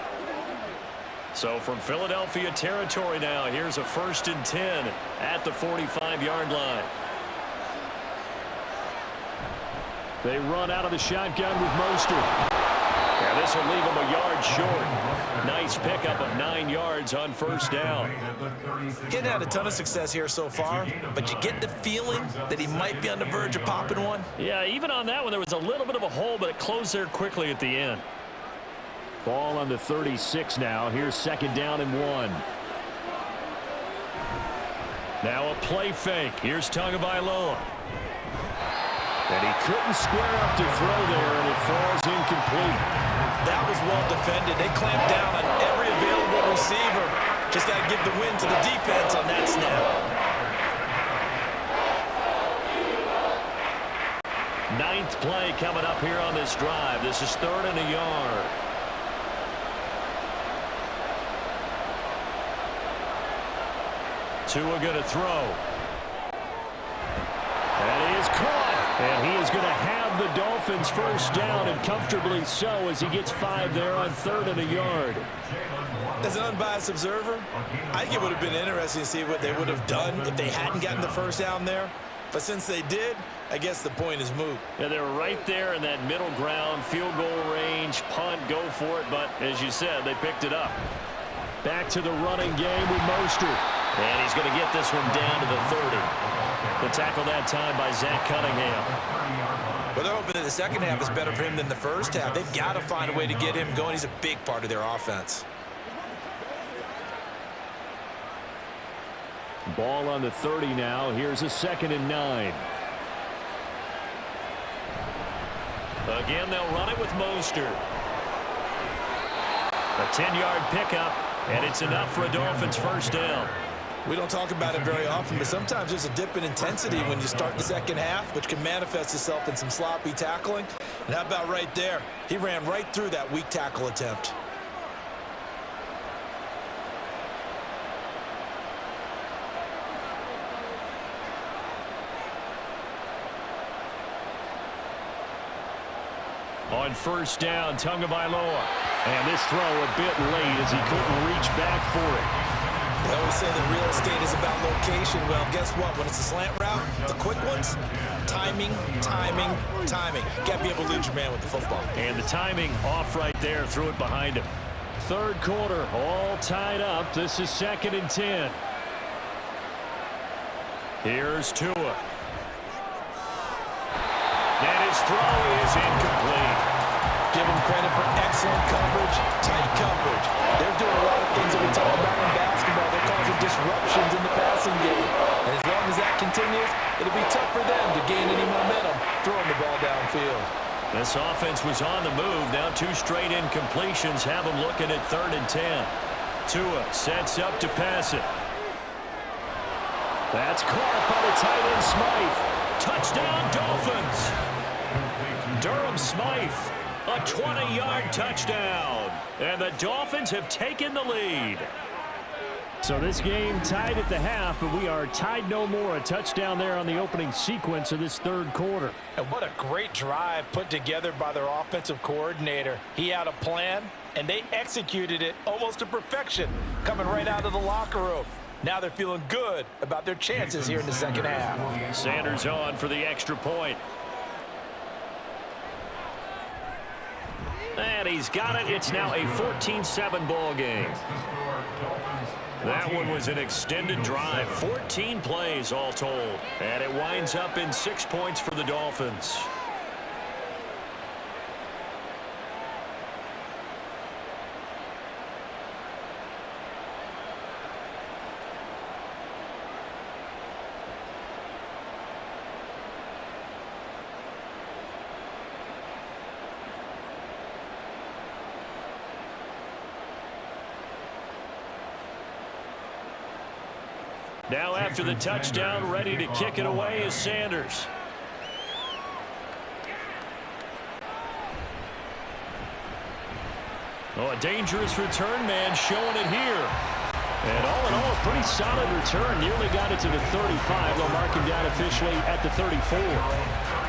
So from Philadelphia territory now, here's a 1st and 10 at the 45-yard line. They run out of the shotgun with Mostert. And this will leave him a yard short. Nice pickup of 9 yards on 1st down. Getting had a ton of success here so far, but you get the feeling that he might be on the verge of popping one. Yeah, even on that one, there was a little bit of a hole, but it closed there quickly at the end. Ball on the 36 now. Here's 2nd down and 1. Now a play fake. Here's Tagovailoa. And he couldn't square up to throw there, and it falls incomplete. That was well defended. They clamped down on every available receiver. Just got to give the win to the defense on that snap. 9th play coming up here on this drive. This is 3rd and a yard. Tua going to throw. And he is caught. And he is going to have the Dolphins 1st down, and comfortably so, as he gets 5 there on 3rd and a yard. As an unbiased observer, I think it would have been interesting to see what they would have done if they hadn't gotten the 1st down there. But since they did, I guess the point is moot. Yeah, they were right there in that middle ground, field goal range, punt, go for it. But as you said, they picked it up. Back to the running game with Mostert. And he's going to get this one down to the 30. The tackle that time by Zach Cunningham. Well, they're hoping that the second half is better for him than the first half. They've got to find a way to get him going. He's a big part of their offense. Ball on the 30 now. Here's a 2nd and 9. Again, they'll run it with Mostert. A 10-yard pickup, and it's enough for a Dolphins 1st down. We don't talk about it very often, but sometimes there's a dip in intensity when you start the second half, which can manifest itself in some sloppy tackling. And how about right there? He ran right through that weak tackle attempt. On 1st down, Tagovailoa. And this throw a bit late as he couldn't reach back for it. They always say that real estate is about location. Well, guess what? When it's a slant route, the quick ones, timing, timing, timing. Got to be able to lead your man with the football. And the timing off right there, threw it behind him. 3rd quarter, all tied up. This is 2nd and 10. Here's Tua. And his throw is incomplete. Give him credit for excellent coverage, tight coverage. They're doing a lot of things that we talk about in basketball. They're causing disruptions in the passing game. And as long as that continues, it'll be tough for them to gain any momentum throwing the ball downfield. This offense was on the move. Now 2 straight incompletions have them looking at 3rd and 10. Tua sets up to pass it. That's caught by the tight end Smythe. Touchdown Dolphins. Durham Smythe. A 20-yard touchdown. And the Dolphins have taken the lead. So this game tied at the half, but we are tied no more. A touchdown there on the opening sequence of this 3rd quarter. And what a great drive put together by their offensive coordinator. He had a plan, and they executed it almost to perfection, coming right out of the locker room. Now they're feeling good about their chances here in the second half. Sanders on for the extra point. And he's got it. It's now a 14-7 ball game. That one was an extended drive. 14 plays all told. And it winds up in 6 points for the Dolphins. Now after the touchdown, ready to kick it away is Sanders. Oh, a dangerous return man showing it here. And all in all, a pretty solid return. Nearly got it to the 35. They'll mark him down officially at the 34.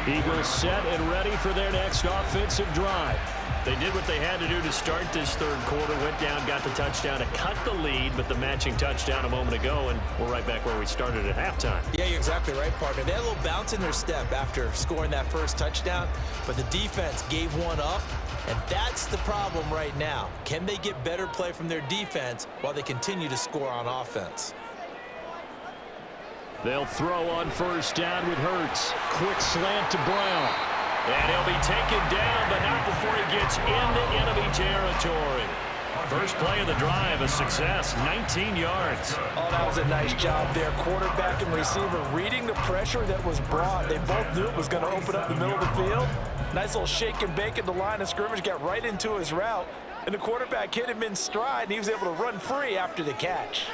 Eagles set and ready for their next offensive drive. They did what they had to do to start this third quarter, went down, got the touchdown to cut the lead, but the matching touchdown a moment ago, and we're right back where we started at halftime. Yeah, you're exactly right, partner. They had a little bounce in their step after scoring that first touchdown, but the defense gave one up, and that's the problem right now. Can they get better play from their defense while they continue to score on offense? They'll throw on first down with Hurts. Quick slant to Brown. And he'll be taken down, but not before he gets into enemy territory. First play of the drive, a success, 19 yards. Oh, that was a nice job there. Quarterback and receiver reading the pressure that was brought. They both knew it was going to open up the middle of the field. Nice little shake and bake at the line of scrimmage, got right into his route. And the quarterback hit him in stride, and he was able to run free after the catch.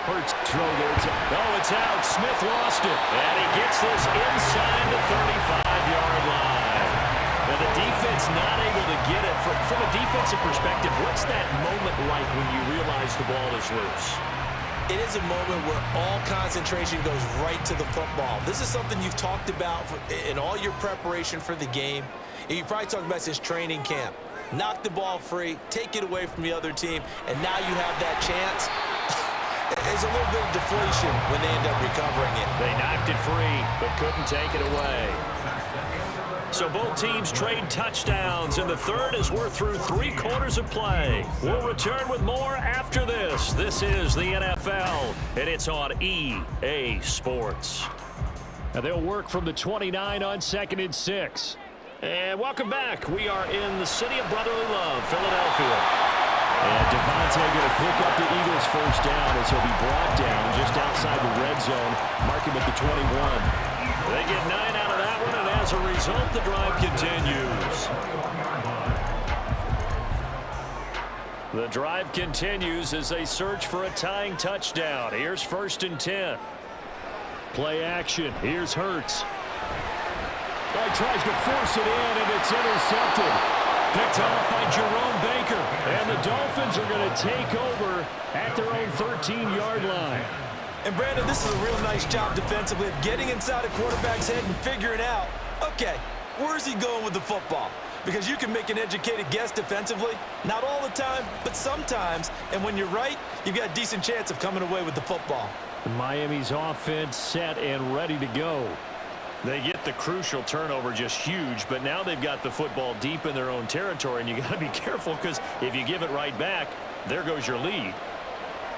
Hurts throw there. Oh, it's out. Smith lost it. And he gets this inside the 35-yard line. And the defense not able to get it. From a defensive perspective, what's that moment like when you realize the ball is loose? It is a moment where all concentration goes right to the football. This is something you've talked about in all your preparation for the game. And you probably talked about since training camp. Knock the ball free, take it away from the other team, and now you have that chance. There's a little bit of deflation when they end up recovering it. They knocked it free, but couldn't take it away. So both teams trade touchdowns, and the third as we're through 3 quarters of play. We'll return with more after this. This is the NFL, and it's on EA Sports. And they'll work from the 29 on 2nd and 6. And welcome back. We are in the city of brotherly love, Philadelphia. And Devontae going to pick up the Eagles' first down as he'll be brought down just outside the red zone. Mark him at the 21. They get 9 out of that one, and as a result, the drive continues. The drive continues as they search for a tying touchdown. Here's 1st and 10. Play action. Here's Hurts. Oh, he tries to force it in, and it's intercepted. Picked off by Jerome Baker. And the Dolphins are going to take over at their own 13-yard line. And, Brandon, this is a real nice job defensively of getting inside a quarterback's head and figuring out, okay, where's he going with the football? Because you can make an educated guess defensively. Not all the time, but sometimes. And when you're right, you've got a decent chance of coming away with the football. Miami's offense set and ready to go. They get the crucial turnover, just huge, but now they've got the football deep in their own territory, and you got to be careful because if you give it right back, there goes your lead.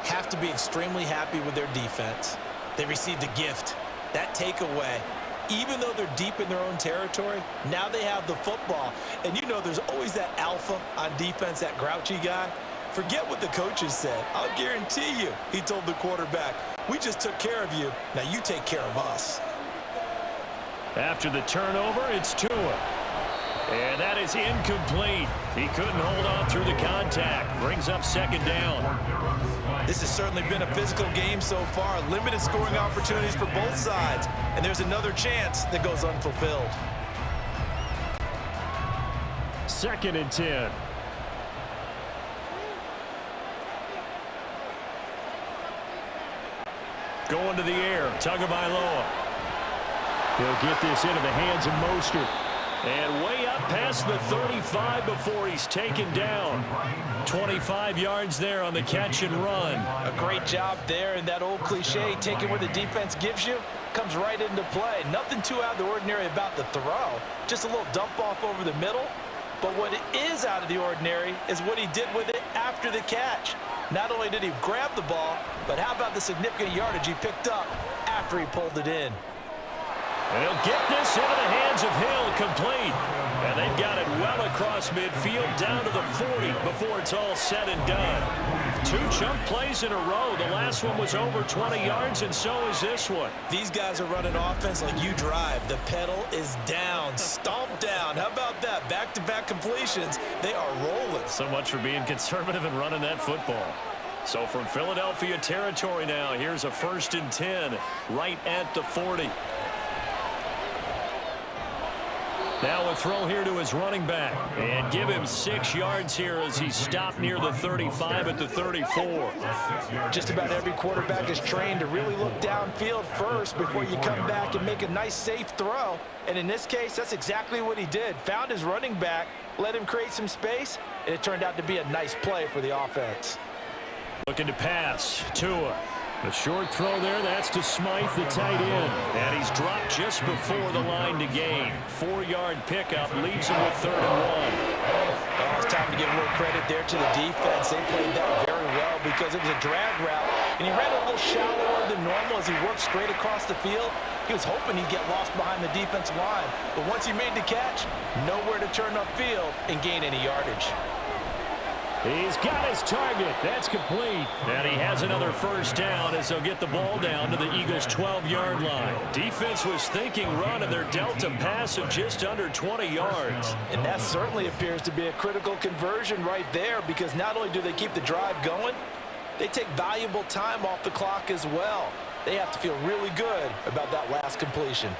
Have to be extremely happy with their defense. They received a gift. That takeaway, even though they're deep in their own territory, now they have the football. And you know there's always that alpha on defense, that grouchy guy. Forget what the coaches said. I'll guarantee you, he told the quarterback, we just took care of you. Now you take care of us. After the turnover, it's Tua. And that is incomplete. He couldn't hold on through the contact. Brings up 2nd down. This has certainly been a physical game so far. Limited scoring opportunities for both sides. And there's another chance that goes unfulfilled. 2nd and 10. Going to the air. Tagovailoa. He'll get this into the hands of Mostert. And way up past the 35 before he's taken down. 25 yards there on the catch and run. A great job there, and that old cliche, taking what the defense gives you, comes right into play. Nothing too out of the ordinary about the throw. Just a little dump off over the middle. But what is out of the ordinary is what he did with it after the catch. Not only did he grab the ball, but how about the significant yardage he picked up after he pulled it in. And he'll get this into the hands of Hill, complete. And they've got it well across midfield down to the 40 before it's all said and done. 2 chunk plays in a row. The last one was over 20 yards, and so is this one. These guys are running offense like you drive. The pedal is down, stomped down. How about that? Back-to-back completions. They are rolling. So much for being conservative and running that football. So from Philadelphia territory now, here's a 1st and 10 right at the 40. Now a throw here to his running back. And give him 6 yards here as he stopped near the 35 at the 34. Just about every quarterback is trained to really look downfield first before you come back and make a nice, safe throw. And in this case, that's exactly what he did. Found his running back, let him create some space, and it turned out to be a nice play for the offense. Looking to pass. Tua. A short throw there. That's to Smythe, the tight end. And he's dropped just before the line to gain. 4-yard pickup leaves him with 3rd and 1. Oh, it's time to give a little credit there to the defense. They played that very well because it was a drag route, and he ran a little shallower than normal as he worked straight across the field. He was hoping he'd get lost behind the defensive line, but once he made the catch, nowhere to turn upfield and gain any yardage. He's got his target. That's complete. And he has another first down as they'll get the ball down to the Eagles' 12-yard line. Defense was thinking run, and they're dealt a pass of just under 20 yards. And that certainly appears to be a critical conversion right there, because not only do they keep the drive going, they take valuable time off the clock as well. They have to feel really good about that last completion.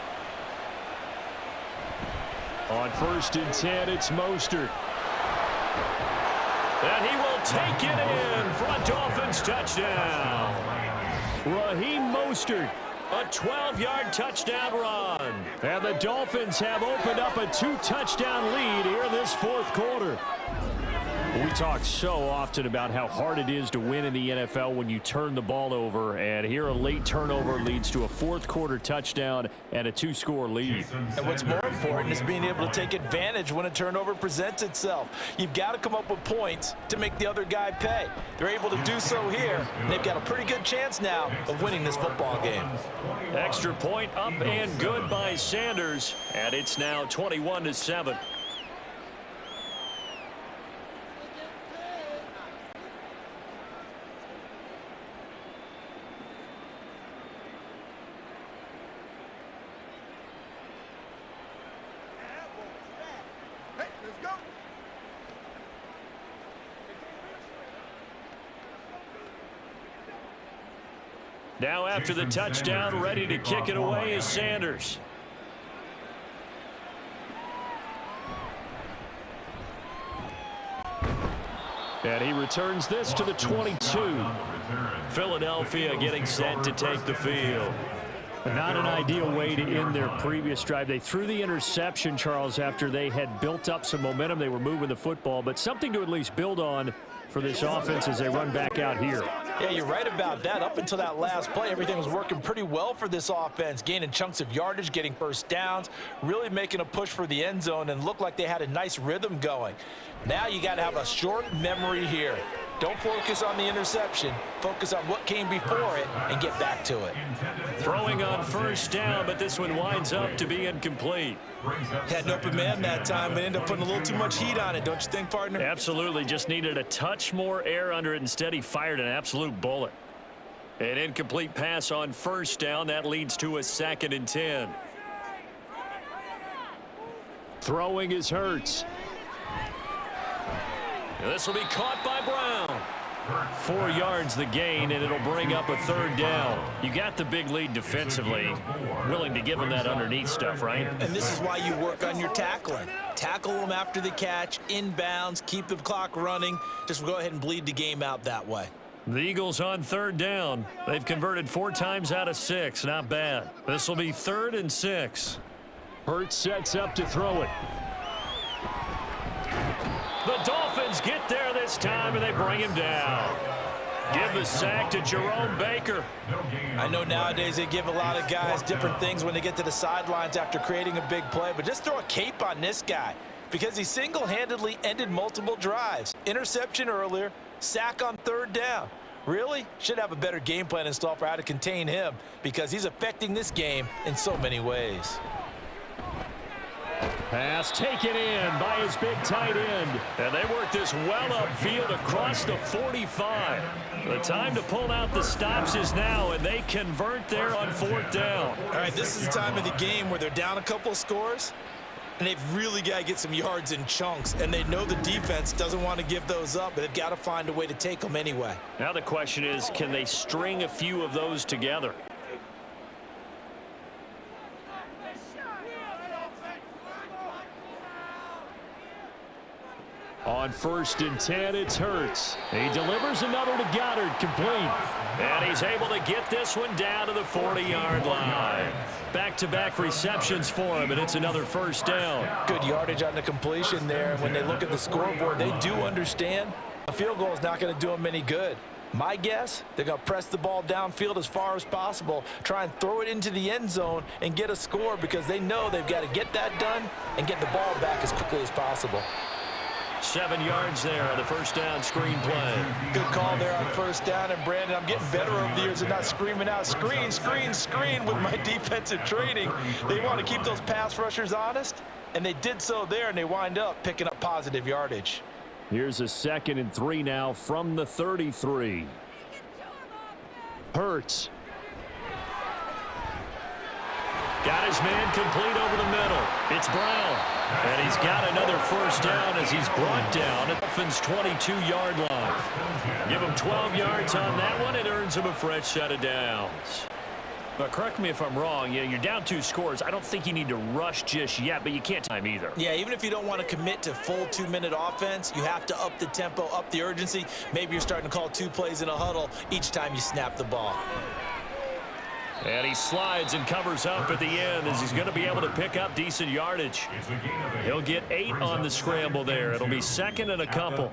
On 1st and 10, it's Mostert. And he will take it in for a Dolphins touchdown. Raheem Mostert, a 12-yard touchdown run. And the Dolphins have opened up a 2-touchdown lead here in this 4th quarter. We talk so often about how hard it is to win in the NFL when you turn the ball over, and here a late turnover leads to a 4th quarter touchdown and a 2-score lead. And what's more important is being able to take advantage when a turnover presents itself. You've got to come up with points to make the other guy pay. They're able to do so here, and they've got a pretty good chance now of winning this football game. Extra point up and good by Sanders, and it's now 21-7. Now after the touchdown, ready to kick it away is Sanders. And he returns this to the 22. Philadelphia getting set to take the field. Not an ideal way to end their previous drive. They threw the interception, Charles, after they had built up some momentum. They were moving the football, but something to at least build on for this offense as they run back out here. Yeah, you're right about that. Up until that last play, everything was working pretty well for this offense, gaining chunks of yardage, getting first downs, really making a push for the end zone, and looked like they had a nice rhythm going. Now you got to have a short memory here. Don't focus on the interception. Focus on what came before it and get back to it. Throwing on first down, but this one winds up to be incomplete. Had an open man that time, but ended up putting a little too much heat on it, don't you think, partner? Absolutely. Just needed a touch more air under it. Instead, he fired an absolute bullet. An incomplete pass on first down. That leads to a 2nd and 10. Throwing is Hurts. This will be caught by Brown. 4 yards the gain, and it'll bring up a 3rd down. You got the big lead defensively. Willing to give them that underneath stuff, right? And this is why you work on your tackling. Tackle them after the catch, inbounds, keep the clock running. Just go ahead and bleed the game out that way. The Eagles on 3rd down. They've converted 4 times out of 6. Not bad. This will be 3rd and 6. Hurts sets up to throw it. The Dolphins get there this time, and they bring him down. Give the sack to Jerome Baker. I know nowadays they give a lot of guys different things when they get to the sidelines after creating a big play, but just throw a cape on this guy because he single-handedly ended multiple drives. Interception earlier, sack on 3rd down. Really should have a better game plan installed for how to contain him because he's affecting this game in so many ways. Pass taken in by his big tight end. And they work this well upfield across the 45. The time to pull out the stops is now, and they convert there on 4th down. All right, this is the time of the game where they're down a couple of scores, and they've really got to get some yards in chunks, and they know the defense doesn't want to give those up, but they've got to find a way to take them anyway. Now the question is, can they string a few of those together? On 1st and 10, it's Hurts. He delivers another to Goddard, complete. And he's able to get this one down to the 40-yard line. Back-to-back receptions for him, and it's another first down. Good yardage on the completion there. When they look at the scoreboard, they do understand a field goal is not going to do them any good. My guess, they're going to press the ball downfield as far as possible, try and throw it into the end zone and get a score because they know they've got to get that done and get the ball back as quickly as possible. 7 yards there on the first down screen play. Good call there on first down. And, Brandon, I'm getting better over the years and not screaming out, screen, screen, screen with my defensive training. They want to keep those pass rushers honest, and they did so there, and they wind up picking up positive yardage. Here's a 2nd and 3 now from the 33. Hurts. Got his man complete over the middle. It's Brown. And he's got another first down as he's brought down at the Dolphins' 22-yard line. Give him 12 yards on that one. It earns him a fresh set of downs. But correct me if I'm wrong. You're down 2 scores. I don't think you need to rush just yet, but you can't time either. Yeah, even if you don't want to commit to full 2-minute offense, you have to up the tempo, up the urgency. Maybe you're starting to call 2 plays in a huddle each time you snap the ball. And he slides and covers up at the end as he's going to be able to pick up decent yardage. He'll get 8 on the scramble there. It'll be 2nd and a couple.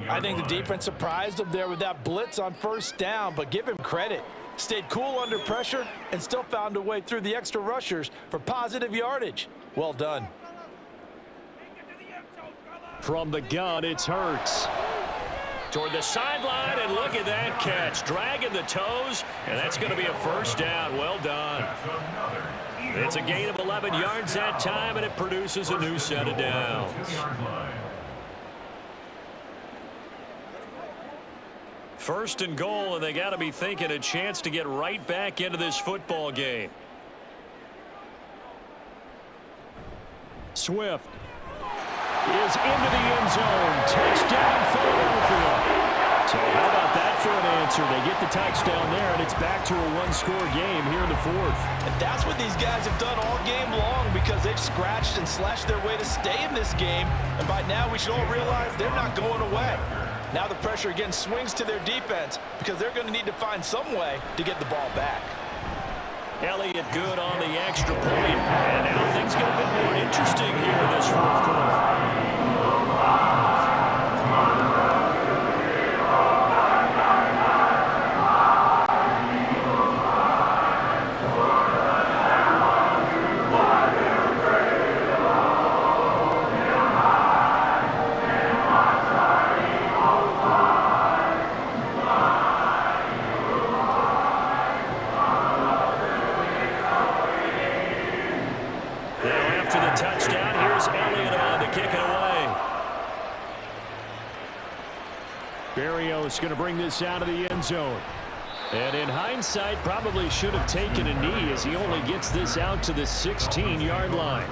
I think the defense surprised him there with that blitz on first down, but give him credit. Stayed cool under pressure and still found a way through the extra rushers for positive yardage. Well done. From the gun, it's Hurts. Toward the sideline, and look at that catch. Dragging the toes, and that's going to be a first down. Well done. It's a gain of 11 yards that time, and it produces a new set of downs. First and goal, and they got to be thinking a chance to get right back into this football game. Swift is into the end zone. Touchdown, Philadelphia. So how about that for an answer? They get the touchdown there, and it's back to a 1-score game here in the 4th. And that's what these guys have done all game long because they've scratched and slashed their way to stay in this game. And by now, we should all realize they're not going away. Now the pressure again swings to their defense because they're going to need to find some way to get the ball back. Elliott good on the extra point. And now things get a bit more interesting here in this 4th quarter. Going to bring this out of the end zone. And in hindsight, probably should have taken a knee as he only gets this out to the 16-yard line.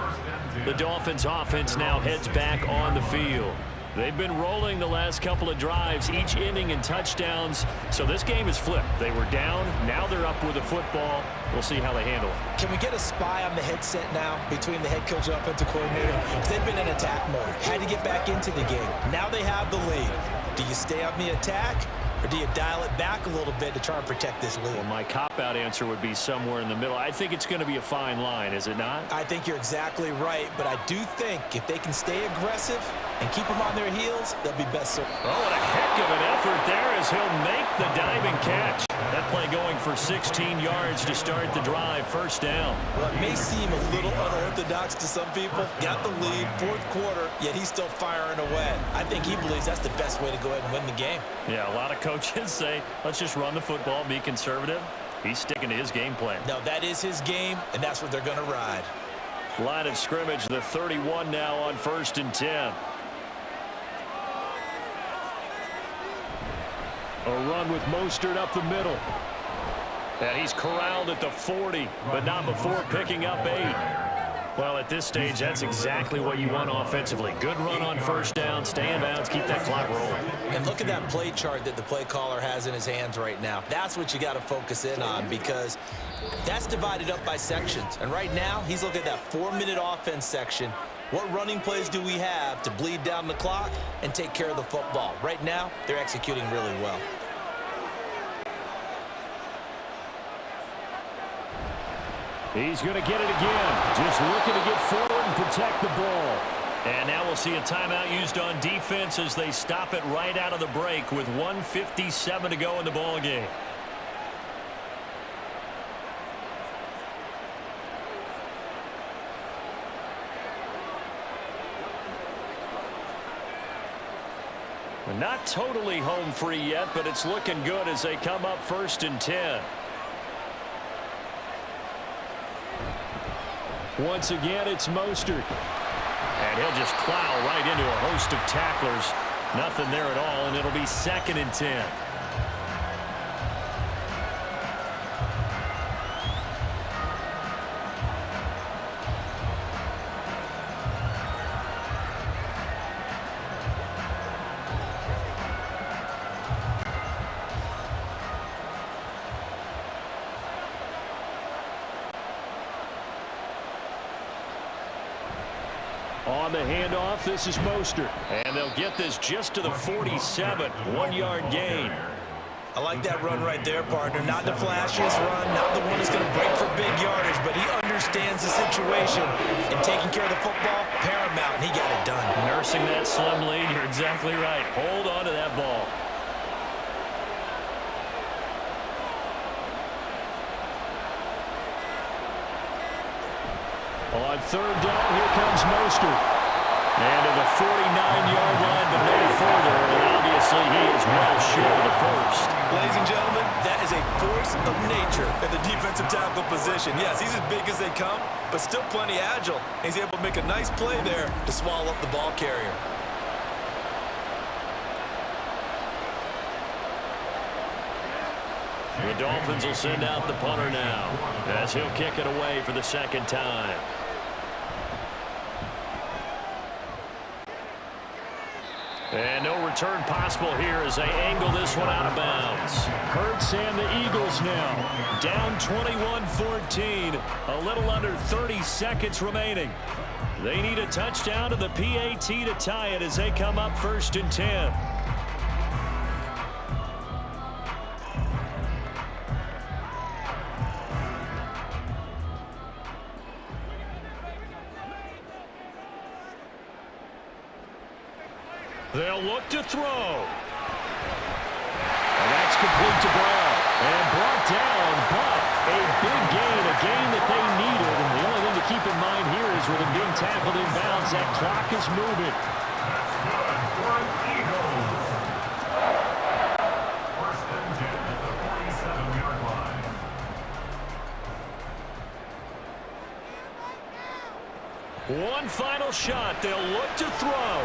The Dolphins offense now heads back on the field. They've been rolling the last couple of drives, each inning in touchdowns. So this game is flipped. They were down. Now they're up with the football. We'll see how they handle it. Can we get a spy on the headset now between the head coach and offensive coordinator? Because they've been in attack mode. Had to get back into the game. Now they have the lead. Do you stay on the attack, or do you dial it back a little bit to try and protect this lead? Well, my cop-out answer would be somewhere in the middle. I think it's going to be a fine line, is it not? I think you're exactly right, but I do think if they can stay aggressive and keep them on their heels, they'll be best served. Oh, and a heck of an effort there as he'll make the diving catch. That play going for 16 yards to start the drive, first down. Well, it may seem a little unorthodox to some people. Got the lead, 4th quarter, yet he's still firing away. I think he believes that's the best way to go ahead and win the game. Yeah, a lot of coaches say, let's just run the football, be conservative. He's sticking to his game plan. No, that is his game, and that's what they're going to ride. Line of scrimmage, the 31 now on 1st and 10. A run with Mostert up the middle. And he's corralled at the 40, but not before picking up 8. Well, at this stage, that's exactly what you want offensively. Good run on first down, stay in bounds, keep that clock rolling. And look at that play chart that the play caller has in his hands right now. That's what you got to focus in on, because that's divided up by sections. And right now, he's looking at that 4-minute offense section. What running plays do we have to bleed down the clock and take care of the football? Right now, they're executing really well. He's going to get it again. Just looking to get forward and protect the ball. And now we'll see a timeout used on defense as they stop it right out of the break with 1:57 to go in the ball game. We're not totally home free yet, but it's looking good as they come up 1st and 10. Once again, it's Mostert. And he'll just plow right into a host of tacklers. Nothing there at all, and it'll be 2nd and 10. On the handoff, this is Mostert. And they'll get this just to the 47. 1-yard gain. I like that run right there, partner. Not the flashiest run, not the one that's going to break for big yardage, but he understands the situation. And taking care of the football, paramount, and he got it done. Nursing that slim lead, you're exactly right. Hold on to that ball. On 3rd down, here comes Mostert. And to the 49-yard line, but no further. And obviously, he is well short of the first. Ladies and gentlemen, that is a force of nature at the defensive tackle position. Yes, he's as big as they come, but still plenty agile. He's able to make a nice play there to swallow up the ball carrier. The Dolphins will send out the punter now as he'll kick it away for the 2nd time. And no return possible here as they angle this one out of bounds. Hurts and the Eagles now down 21-14. A little under 30 seconds remaining. They need a touchdown to the PAT to tie it as they come up 1st and 10. They'll look to throw. And that's complete to Brown. And brought down, but a big gain, a gain that they needed. And the only thing to keep in mind here is with him being tackled in bounds, that clock is moving. First and 10 at the 47-yard line. One final shot. They'll look to throw.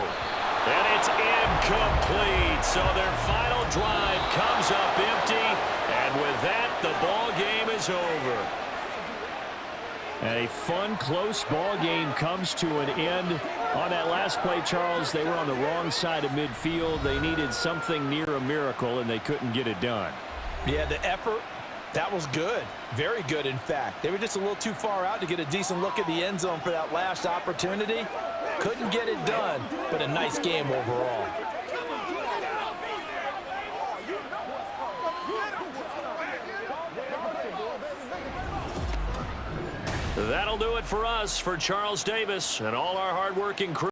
And it's incomplete. So their final drive comes up empty. And with that, the ball game is over. And a fun, close ball game comes to an end. On that last play, Charles, they were on the wrong side of midfield. They needed something near a miracle, and they couldn't get it done. Yeah, the effort, that was good. Very good, in fact. They were just a little too far out to get a decent look at the end zone for that last opportunity. Couldn't get it done, but a nice game overall. That'll do it for us. For Charles Davis and all our hardworking crew.